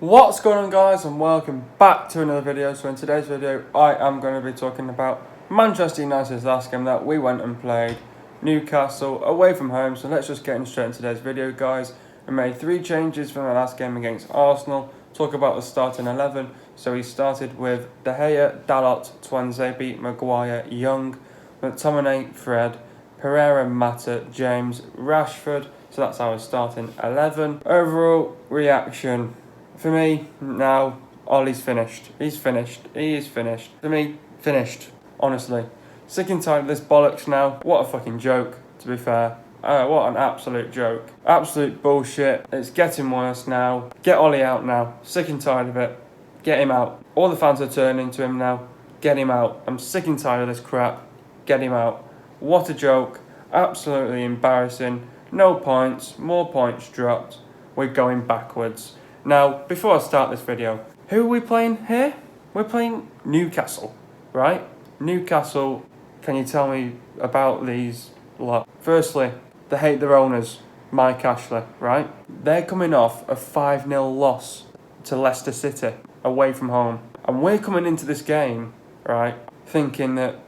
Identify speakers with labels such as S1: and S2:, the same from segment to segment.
S1: What's going on, guys, and welcome back to another video. So in today's video I am going to be talking about Manchester United's last game that we went and played, Newcastle, away from home. So let's just get straight into today's video, guys. We made 3 changes from the last game against Arsenal. Talk about the starting 11. So we started with De Gea, Dalot, Tuanzebe, Maguire, Young, McTominay, Fred, Pereira, Mata, James, Rashford. So that's our starting 11. Overall reaction. For me, now, Ollie's finished. He's finished. He is finished. For me, finished. Honestly. Sick and tired of this bollocks now. What a fucking joke, to be fair. What an absolute joke. Absolute bullshit. It's getting worse now. Get Ollie out now. Sick and tired of it. Get him out. All the fans are turning to him now. Get him out. I'm sick and tired of this crap. Get him out. What a joke. Absolutely embarrassing. No points. More points dropped. We're going backwards. Now, before I start this video, who are we playing here? We're playing Newcastle, right? Newcastle, can you tell me about these lot? Firstly, they hate their owners, Mike Ashley, right? They're coming off a 5-0 loss to Leicester City, away from home. And we're coming into this game, right, thinking that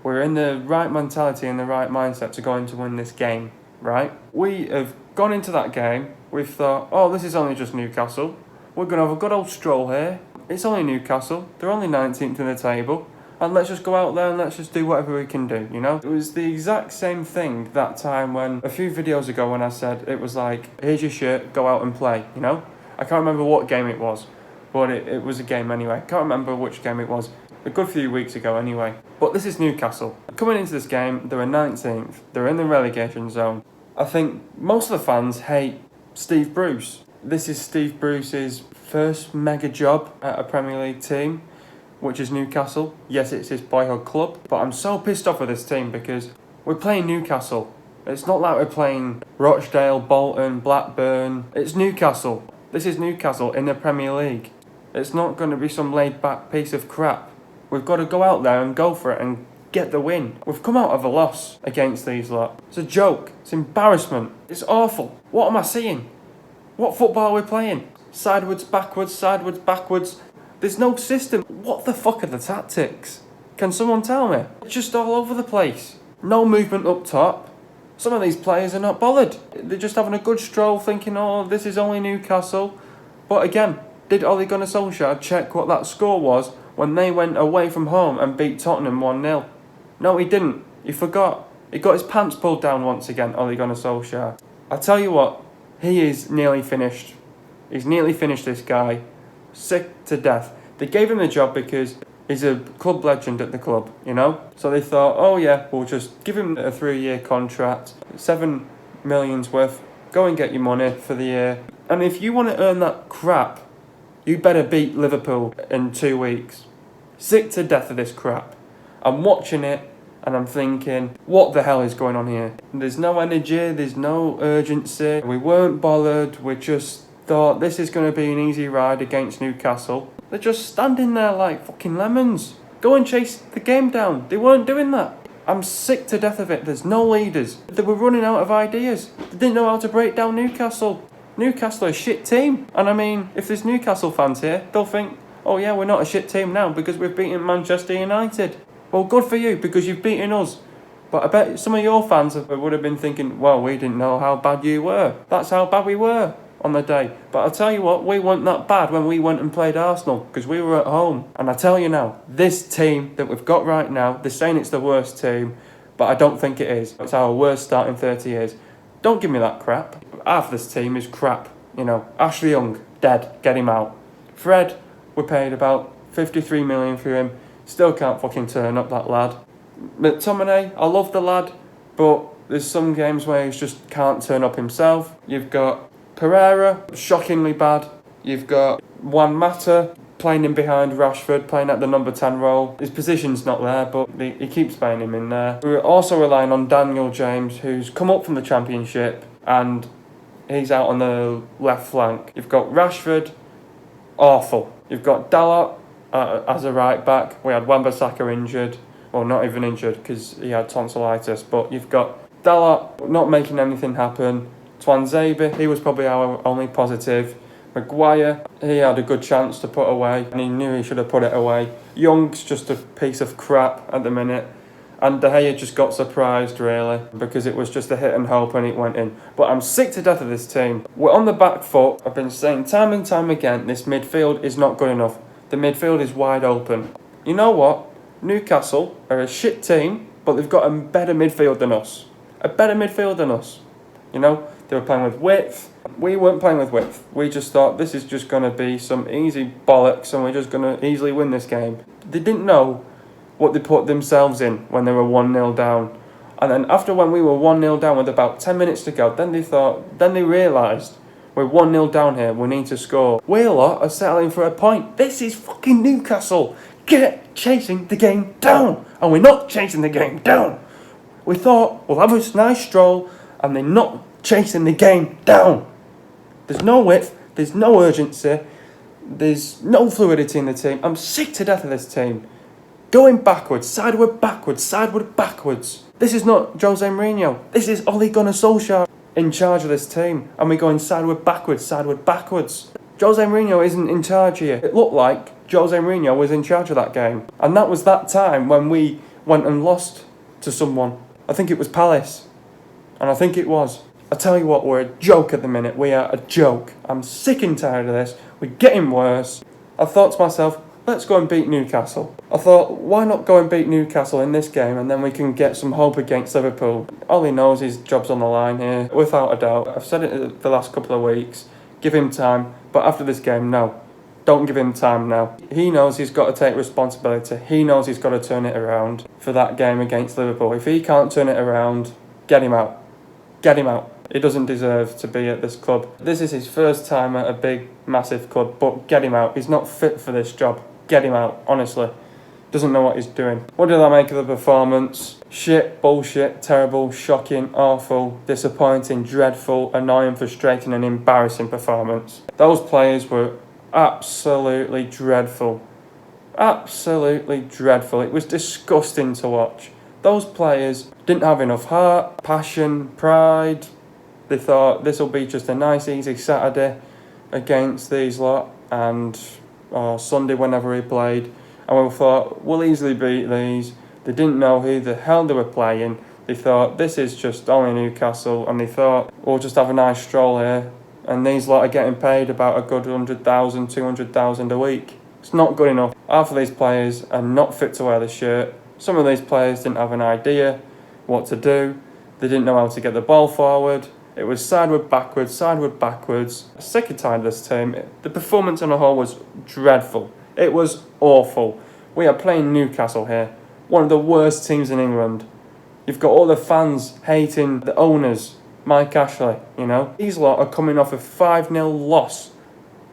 S1: we're in the right mentality and the right mindset to go in to win this game, right? We have gone into that game. We've thought, oh, this is only just Newcastle. We're going to have a good old stroll here. It's only Newcastle. They're only 19th in the table. And let's just go out there and let's just do whatever we can do, you know? It was the exact same thing that time when, a few videos ago, when I said it was like, here's your shirt, go out and play, you know? I can't remember what game it was, but it was a game anyway. I can't remember which game it was. A good few weeks ago anyway. But this is Newcastle. Coming into this game, they're 19th. They're in the relegation zone. I think most of the fans hate Steve Bruce. This is Steve Bruce's first mega job at a Premier League team, which is Newcastle. Yes, it's his boyhood club, but I'm so pissed off with this team because we're playing Newcastle. It's not like we're playing Rochdale, Bolton, Blackburn. It's Newcastle. This is Newcastle in the Premier League. It's not going to be some laid-back piece of crap. We've got to go out there and go for it and get the win. We've come out of a loss against these lot. It's a joke. It's embarrassment. It's awful. What am I seeing? What football are we playing? Sideways, backwards. There's no system. What the fuck are the tactics? Can someone tell me? It's just all over the place. No movement up top. Some of these players are not bothered. They're just having a good stroll thinking, oh, this is only Newcastle. But again, did Ole Gunnar Solskjaer check what that score was when they went away from home and beat Tottenham 1-0? No, he didn't. He forgot. He got his pants pulled down once again, Ole Gunnar Solskjaer. I tell you what, he is nearly finished. He's nearly finished, this guy. Sick to death. They gave him the job because he's a club legend at the club, you know? So they thought, oh yeah, we'll just give him a 3-year contract, 7 million's worth. Go and get your money for the year. And if you want to earn that crap, you better beat Liverpool in 2 weeks. Sick to death of this crap. I'm watching it and I'm thinking, what the hell is going on here? There's no energy, there's no urgency. We weren't bothered, we just thought this is going to be an easy ride against Newcastle. They're just standing there like fucking lemons. Go and chase the game down. They weren't doing that. I'm sick to death of it. There's no leaders. They were running out of ideas. They didn't know how to break down Newcastle. Newcastle are a shit team. And I mean, if there's Newcastle fans here, they'll think, oh yeah, we're not a shit team now because we've beaten Manchester United. Well, good for you because you've beaten us. But I bet some of your fans would have been thinking, well, we didn't know how bad you were. That's how bad we were on the day. But I'll tell you what, we weren't that bad when we went and played Arsenal because we were at home. And I tell you now, this team that we've got right now, they're saying it's the worst team, but I don't think it is. It's our worst start in 30 years. Don't give me that crap. Half of this team is crap. You know, Ashley Young, dead. Get him out. Fred, we paid about 53 million for him. Still can't fucking turn up, that lad. McTominay, I love the lad, but there's some games where he just can't turn up himself. You've got Pereira, shockingly bad. You've got Juan Mata playing in behind Rashford, playing at the number 10 role. His position's not there, but he keeps playing him in there. We're also relying on Daniel James, who's come up from the Championship, and he's out on the left flank. You've got Rashford, awful. You've got Dalot as a right back. We had Wan-Bissaka injured. Well, not even injured because he had tonsillitis. But you've got Dalot not making anything happen. Tuanzebe, he was probably our only positive. Maguire, he had a good chance to put away and he knew he should have put it away. Young's just a piece of crap at the minute. And De Gea just got surprised, really, because it was just a hit and hope and it went in. But I'm sick to death of this team. We're on the back foot. I've been saying time and time again, this midfield is not good enough. The midfield is wide open. You know what? Newcastle are a shit team, but they've got a better midfield than us. A better midfield than us. You know, they were playing with width. We weren't playing with width. We just thought this is just going to be some easy bollocks and we're just going to easily win this game. They didn't know what they put themselves in when they were 1-0 down. And then after when we were 1-0 down with about 10 minutes to go, then they realised we're 1-0 down here, we need to score. We lot are settling for a point. This is fucking Newcastle. Get chasing the game down. And we're not chasing the game down. We thought we'll have a nice stroll and they're not chasing the game down. There's no width, there's no urgency, there's no fluidity in the team. I'm sick to death of this team. Going backwards, sideward backwards, sideward backwards. This is not Jose Mourinho. This is Ole Gunnar Solskjaer in charge of this team. And we're going sideward backwards, sideward backwards. Jose Mourinho isn't in charge here. It looked like Jose Mourinho was in charge of that game. And that was that time when we went and lost to someone. I think it was Palace. And I think it was. I tell you what, we're a joke at the minute. We are a joke. I'm sick and tired of this. We're getting worse. I thought to myself, let's go and beat Newcastle. I thought, why not go and beat Newcastle in this game and then we can get some hope against Liverpool. All he knows his job's on the line here, without a doubt. I've said it the last couple of weeks. Give him time. But after this game, no. Don't give him time now. He knows he's got to take responsibility. He knows he's got to turn it around for that game against Liverpool. If he can't turn it around, get him out. Get him out. He doesn't deserve to be at this club. This is his first time at a big, massive club, but get him out. He's not fit for this job. Get him out, honestly. Doesn't know what he's doing. What did I make of the performance? Shit, bullshit, terrible, shocking, awful, disappointing, dreadful, annoying, frustrating and embarrassing performance. Those players were absolutely dreadful. Absolutely dreadful. It was disgusting to watch. Those players didn't have enough heart, passion, pride. They thought this will be just a nice, easy Saturday against these lot or Sunday whenever he played. And we thought, we'll easily beat these. They didn't know who the hell they were playing. They thought, this is just only Newcastle. And they thought, we'll just have a nice stroll here. And these lot are getting paid about a good 100,000, 200,000 a week. It's not good enough. Half of these players are not fit to wear the shirt. Some of these players didn't have an idea what to do. They didn't know how to get the ball forward. It was sideward backwards, sideward backwards. Sick and tired of this team. The performance on a whole was dreadful. It was awful. We are playing Newcastle here. One of the worst teams in England. You've got all the fans hating the owners, Mike Ashley, you know. These lot are coming off a 5-0 loss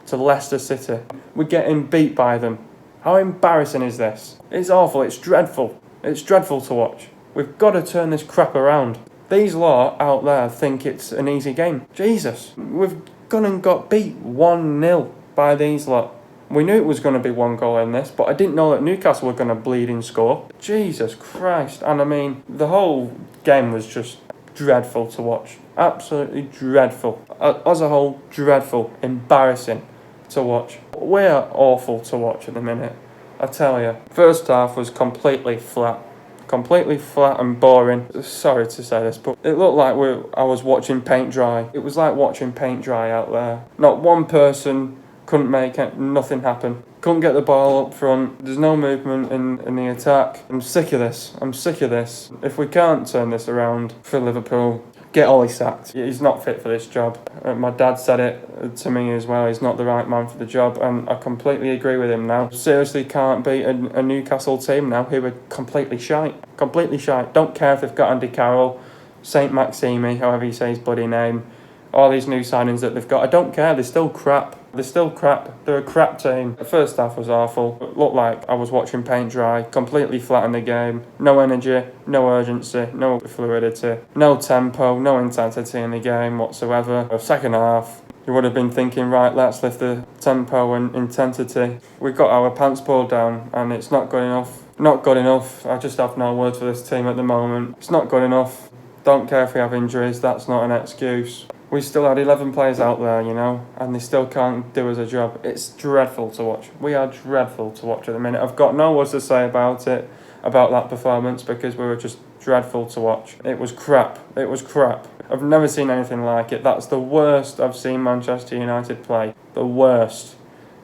S1: to Leicester City. We're getting beat by them. How embarrassing is this? It's awful, it's dreadful. It's dreadful to watch. We've got to turn this crap around. These lot out there think it's an easy game. Jesus, we've gone and got beat 1-0 by these lot. We knew it was going to be one goal in this, but I didn't know that Newcastle were going to bleed and score. Jesus Christ. And I mean, the whole game was just dreadful to watch. Absolutely dreadful. As a whole, dreadful. Embarrassing to watch. We're awful to watch at the minute. I tell you. First half was completely flat. Completely flat and boring. Sorry to say this, but it looked like I was watching paint dry. It was like watching paint dry out there. Not one person couldn't make nothing happen. Couldn't get the ball up front. There's no movement in the attack. I'm sick of this. I'm sick of this. If we can't turn this around for Liverpool, get Ole sacked. He's not fit for this job. My dad said it to me as well. He's not the right man for the job, and I completely agree with him now. Seriously can't beat a Newcastle team now who are completely shite. Completely shite. Don't care if they've got Andy Carroll, Saint Maximi, however you say his bloody name, all these new signings that they've got. I don't care. They're still crap. They're still crap. They're a crap team. The first half was awful. It looked like I was watching paint dry. Completely flat in the game. No energy, no urgency, no fluidity, no tempo, no intensity in the game whatsoever. The second half, you would have been thinking, right, let's lift the tempo and intensity. We got our pants pulled down and it's not good enough. Not good enough. I just have no words for this team at the moment. It's not good enough. Don't care if we have injuries. That's not an excuse. We still had 11 players out there, you know, and they still can't do us a job. It's dreadful to watch. We are dreadful to watch at the minute. I've got no words to say about it, about that performance, because we were just dreadful to watch. It was crap. It was crap. I've never seen anything like it. That's the worst I've seen Manchester United play. The worst.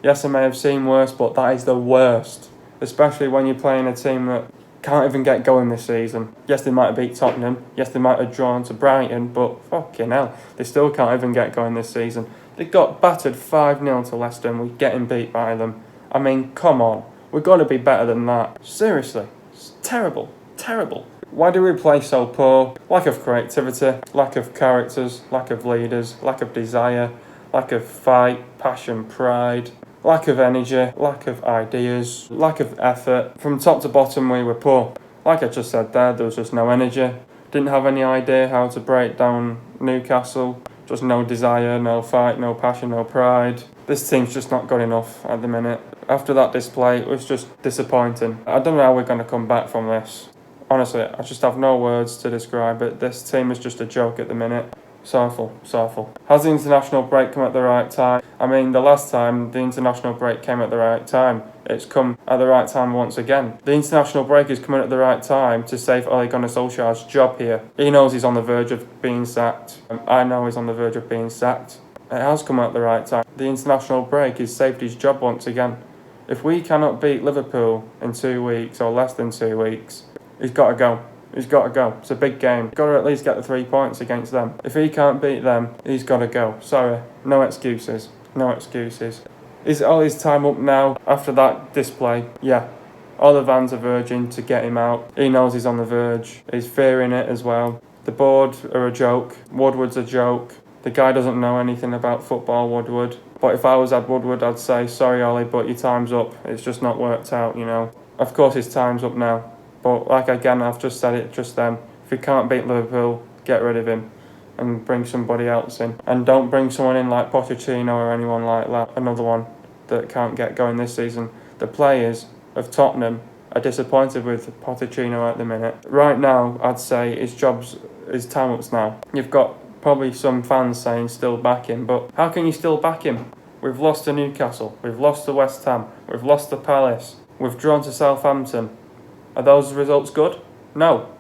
S1: Yes, I may have seen worse, but that is the worst. Especially when you're playing a team that can't even get going this season. Yes, they might have beat Tottenham. Yes, they might have drawn to Brighton, but fucking hell, they still can't even get going this season. They got battered 5-0 to Leicester and we're getting beat by them. I mean, come on. We've got to be better than that. Seriously. It's terrible. Terrible. Why do we play so poor? Lack of creativity, lack of characters, lack of leaders, lack of desire, lack of fight, passion, pride. Lack of energy, lack of ideas, lack of effort. From top to bottom, we were poor. Like I just said there was just no energy. Didn't have any idea how to break down Newcastle. Just no desire, no fight, no passion, no pride. This team's just not good enough at the minute. After that display, it was just disappointing. I don't know how we're going to come back from this. Honestly, I just have no words to describe it. This team is just a joke at the minute. Sorrowful, sorrowful. Has the international break come at the right time? I mean, the last time the international break came at the right time, it's come at the right time once again. The international break is coming at the right time to save Ole Gunnar Solskjaer's job here. He knows he's on the verge of being sacked. I know he's on the verge of being sacked. It has come at the right time. The international break has saved his job once again. If we cannot beat Liverpool in 2 weeks or less than 2 weeks, he's got to go. He's got to go. It's a big game. Got to at least get the 3 points against them. If he can't beat them, he's got to go. Sorry. No excuses. No excuses. Is Ole's time up now after that display? Yeah. All the fans are verging to get him out. He knows he's on the verge. He's fearing it as well. The board are a joke. Woodward's a joke. The guy doesn't know anything about football, Woodward. But if I was Ed Woodward, I'd say, sorry, Ole, but your time's up. It's just not worked out, you know. Of course his time's up now. But like again, I've just said it just then. If he can't beat Liverpool, get rid of him and bring somebody else in. And don't bring someone in like Pochettino or anyone like that. Another one that can't get going this season. The players of Tottenham are disappointed with Pochettino at the minute. Right now, I'd say his time up's now. You've got probably some fans saying still back him, but how can you still back him? We've lost to Newcastle. We've lost to West Ham. We've lost to Palace. We've drawn to Southampton. Are those results good? No.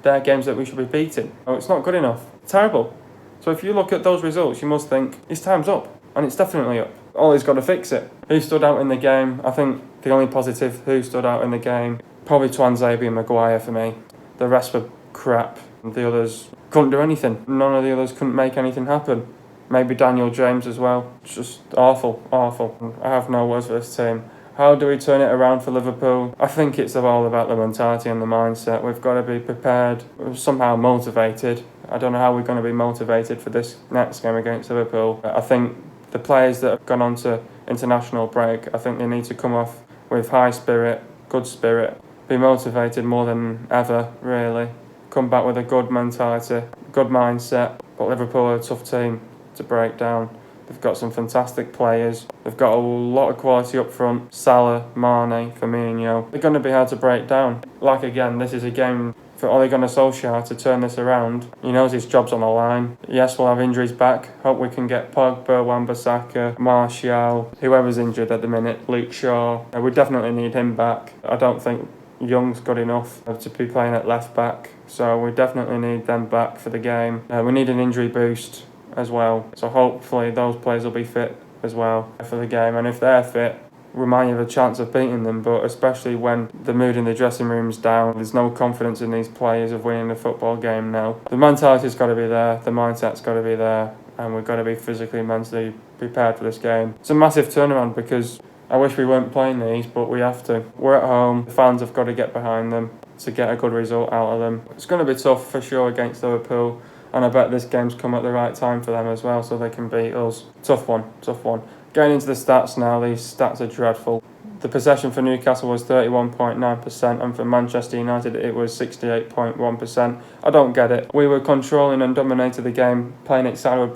S1: They're games that we should be beating. Oh, it's not good enough. Terrible. So if you look at those results, you must think, his time's up. And it's definitely up. Ole's got to fix it. Who stood out in the game? I think the only positive who stood out in the game, probably Twanzebe and Maguire for me. The rest were crap. The others couldn't do anything. None of the others couldn't make anything happen. Maybe Daniel James as well. It's just awful, awful. I have no words for this team. How do we turn it around for Liverpool? I think it's all about the mentality and the mindset. We've got to be prepared, somehow motivated. I don't know how we're going to be motivated for this next game against Liverpool. I think the players that have gone on to international break, I think they need to come off with high spirit, good spirit, be motivated more than ever, really. Come back with a good mentality, good mindset. But Liverpool are a tough team to break down. They've got some fantastic players. They've got a lot of quality up front. Salah, Mane, Firmino. They're going to be hard to break down. Like again, this is a game for Ole Gunnar Solskjaer to turn this around. He knows his job's on the line. Yes, we'll have injuries back. Hope we can get Pogba, Wan-Bissaka, Martial, whoever's injured at the minute, Luke Shaw. We definitely need him back. I don't think Young's good enough to be playing at left back. So we definitely need them back for the game. We need an injury boost as well. So hopefully those players will be fit as well for the game. And if they're fit, we might have a chance of beating them, but especially when the mood in the dressing room's down, there's no confidence in these players of winning the football game now. The mentality's got to be there, the mindset's got to be there, and we've got to be physically, mentally prepared for this game. It's a massive turnaround because I wish we weren't playing these, but we have to. We're at home, the fans have got to get behind them to get a good result out of them. It's going to be tough for sure against Liverpool, and I bet this game's come at the right time for them as well, so they can beat us. Tough one, tough one. Getting into the stats now, these stats are dreadful. The possession for Newcastle was 31.9%, and for Manchester United it was 68.1%. I don't get it. We were controlling and dominated the game, playing it sideways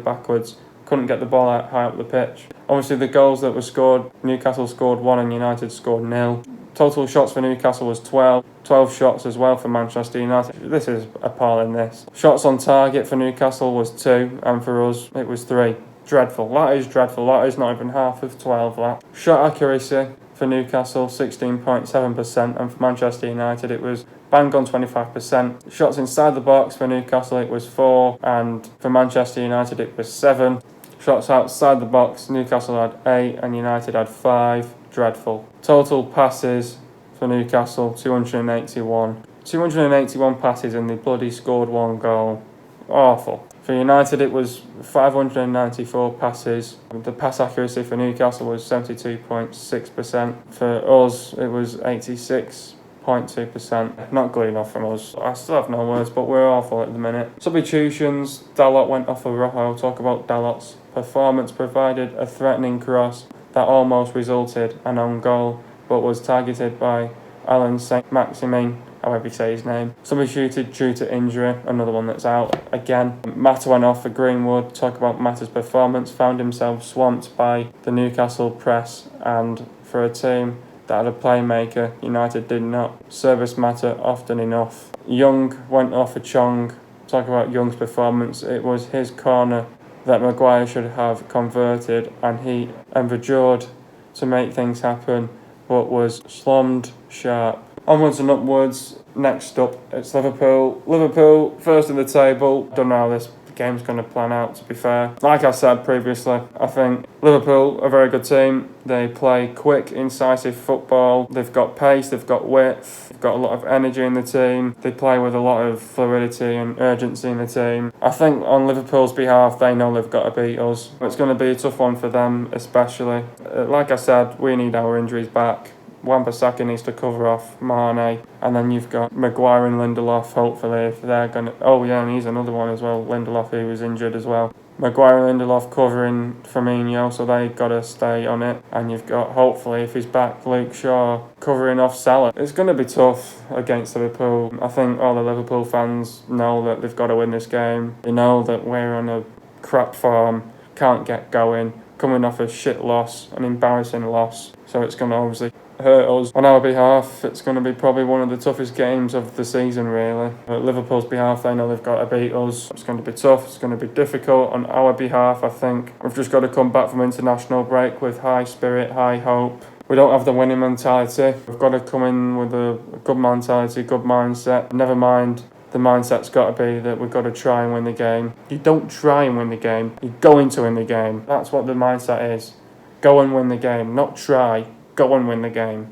S1: backwards. Couldn't get the ball out high up the pitch. Obviously the goals that were scored, Newcastle scored 1 and United scored 0. Total shots for Newcastle was 12. 12 shots as well for Manchester United. This is appalling, this. Shots on target for Newcastle was 2, and for us it was 3. Dreadful. That is dreadful. That is not even half of 12, that. Shot accuracy for Newcastle, 16.7%, and for Manchester United it was bang on 25%. Shots inside the box for Newcastle it was 4, and for Manchester United it was 7. Shots outside the box, Newcastle had 8 and United had 5. Dreadful. Total passes for Newcastle, 281. 281 passes and they bloody scored 1 goal. Awful. For United it was 594 passes. The pass accuracy for Newcastle was 72.6%. For us it was 86.2%. Not good enough from us. I still have no words, but we're awful at the minute. Substitutions, Dalot went off for Rojo. I'll talk about Dalot's performance. Provided a threatening cross that almost resulted an own goal, but was targeted by Alan Saint-Maximin, however you say his name. Substituted due to injury, another one that's out again. Mata went off for Greenwood. Talk about Mata's performance. Found himself swamped by the Newcastle press, and for a team that had a playmaker, United did not service Mata often enough. Young went off for Chong. Talk about Young's performance. It was his corner that Maguire should have converted, and he endured to make things happen, but was slummed sharp. Onwards and upwards. Next up, it's Liverpool. Liverpool, first in the table. Don't know how this game's going to plan out, to be fair. Like I said previously, I think Liverpool are a very good team. They play quick, incisive football. They've got pace, they've got width, they've got a lot of energy in the team. They play with a lot of fluidity and urgency in the team. I think on Liverpool's behalf, they know they've got to beat us. It's going to be a tough one for them, especially. Like I said, we need our injuries back. Wan-Bissaka needs to cover off Mane, and then you've got Maguire and Lindelof, hopefully, if they're going to... Oh yeah, and he's another one as well, Lindelof, who was injured as well. Maguire and Lindelof covering Firmino, so they've got to stay on it. And you've got, hopefully, if he's back, Luke Shaw covering off Salah. It's going to be tough against Liverpool. I think all the Liverpool fans know that they've got to win this game. They know that we're on a crap form, can't get going, coming off a shit loss, an embarrassing loss. So it's going to obviously hurt us. On our behalf, it's going to be probably one of the toughest games of the season, really. At Liverpool's behalf, they know they've got to beat us. It's going to be tough, it's going to be difficult. On our behalf, I think we've just got to come back from international break with high spirit, high hope. We don't have the winning mentality. We've got to come in with a good mentality, good mindset. Never mind, the mindset's got to be that we've got to try and win the game. You don't try and win the game, you're going to win the game. That's what the mindset is. Go and win the game, not try. Go and win the game.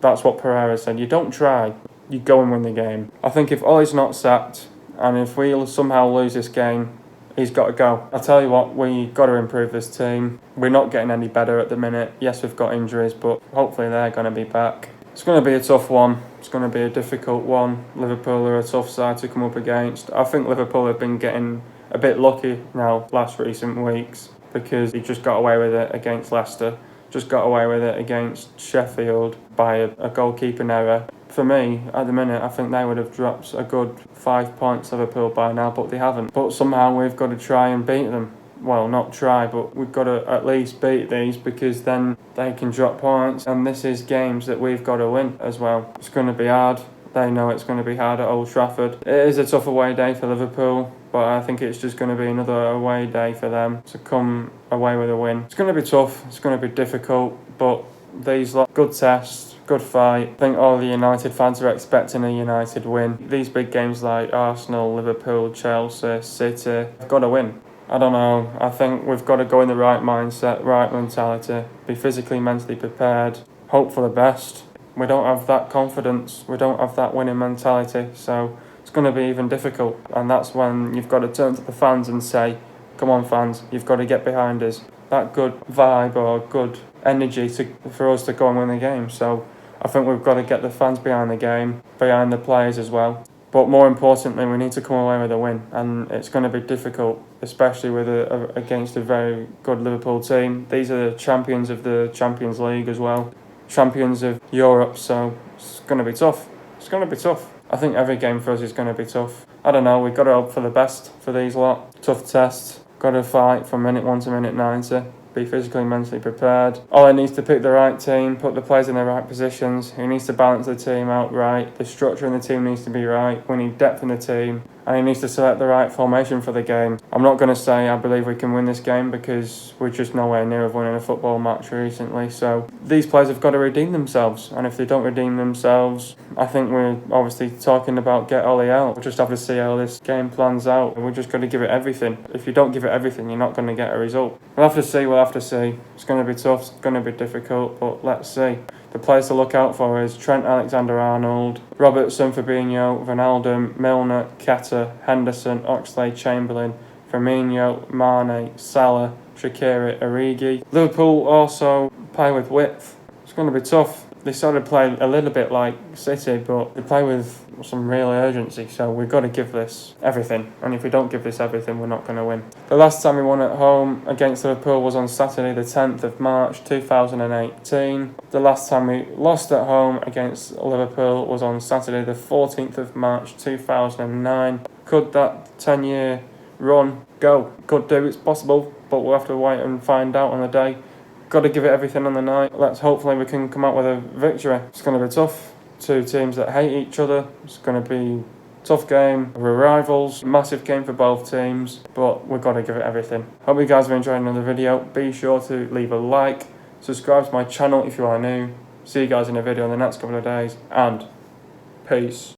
S1: That's what Pereira said. You don't try, you go and win the game. I think if Ole's not sacked, and if we somehow lose this game, he's got to go. I tell you what, we got to improve this team. We're not getting any better at the minute. Yes, we've got injuries, but hopefully they're going to be back. It's going to be a tough one. It's going to be a difficult one. Liverpool are a tough side to come up against. I think Liverpool have been getting a bit lucky now last recent weeks, because he just got away with it against Leicester. Just got away with it against Sheffield by a goalkeeping error. For me, at the minute, I think they would have dropped a good 5 points, Liverpool, by now, but they haven't. But somehow we've got to try and beat them. Well, not try, but we've got to at least beat these, because then they can drop points. And this is games that we've got to win as well. It's going to be hard. They know it's going to be hard at Old Trafford. It is a tough away day for Liverpool, but I think it's just going to be another away day for them to come away with a win. It's going to be tough, it's going to be difficult, but these good tests, good fight. I think all the United fans are expecting a United win. These big games like Arsenal, Liverpool, Chelsea, City, they've got to win. I don't know, I think we've got to go in the right mindset, right mentality, be physically, mentally prepared, hope for the best. We don't have that confidence, we don't have that winning mentality, so it's going to be even difficult. And that's when you've got to turn to the fans and say, come on fans, you've got to get behind us. That good vibe or good energy for us to go and win the game. So I think we've got to get the fans behind the game, behind the players as well. But more importantly, we need to come away with a win, and it's going to be difficult, especially with against a very good Liverpool team. These are the champions of the Champions League as well, champions of Europe, so it's going to be tough. It's going to be tough. I think every game for us is going to be tough. I don't know, we've got to hope for the best for these lot. Tough test. Got to fight from minute 1 to minute 90. be physically and mentally prepared. Ole needs to pick the right team, put the players in the right positions. He needs to balance the team out right. The structure in the team needs to be right. We need depth in the team. And he needs to select the right formation for the game. I'm not going to say I believe we can win this game because we're just nowhere near of winning a football match recently. So these players have got to redeem themselves. And if they don't redeem themselves, I think we're obviously talking about get Ole out. We'll just have to see how this game plans out. We're just going to give it everything. If you don't give it everything, you're not going to get a result. We'll have to see. It's going to be tough. It's going to be difficult, but let's see. The players to look out for is Trent Alexander-Arnold, Robertson, Fabinho, Wijnaldum, Milner, Keta, Henderson, Oxlade-Chamberlain, Firmino, Mane, Salah, Shaqiri, Origi. Liverpool also play with width. It's going to be tough. They sort of play a little bit like City, but they play with some real urgency, so we've got to give this everything. And if we don't give this everything, we're not going to win. The last time we won at home against Liverpool was on Saturday the 10th of March 2018. The last time we lost at home against Liverpool was on Saturday the 14th of March 2009. Could that 10-year run go? Could do, it's possible, but we'll have to wait and find out on the day. Got to give it everything on the night. Hopefully we can come out with a victory. It's going to be tough. Two teams that hate each other. It's going to be a tough game. We're rivals. Massive game for both teams, but we've got to give it everything. Hope you guys have enjoyed another video. Be sure to leave a like. Subscribe to my channel if you are new. See you guys in a video in the next couple of days, and peace.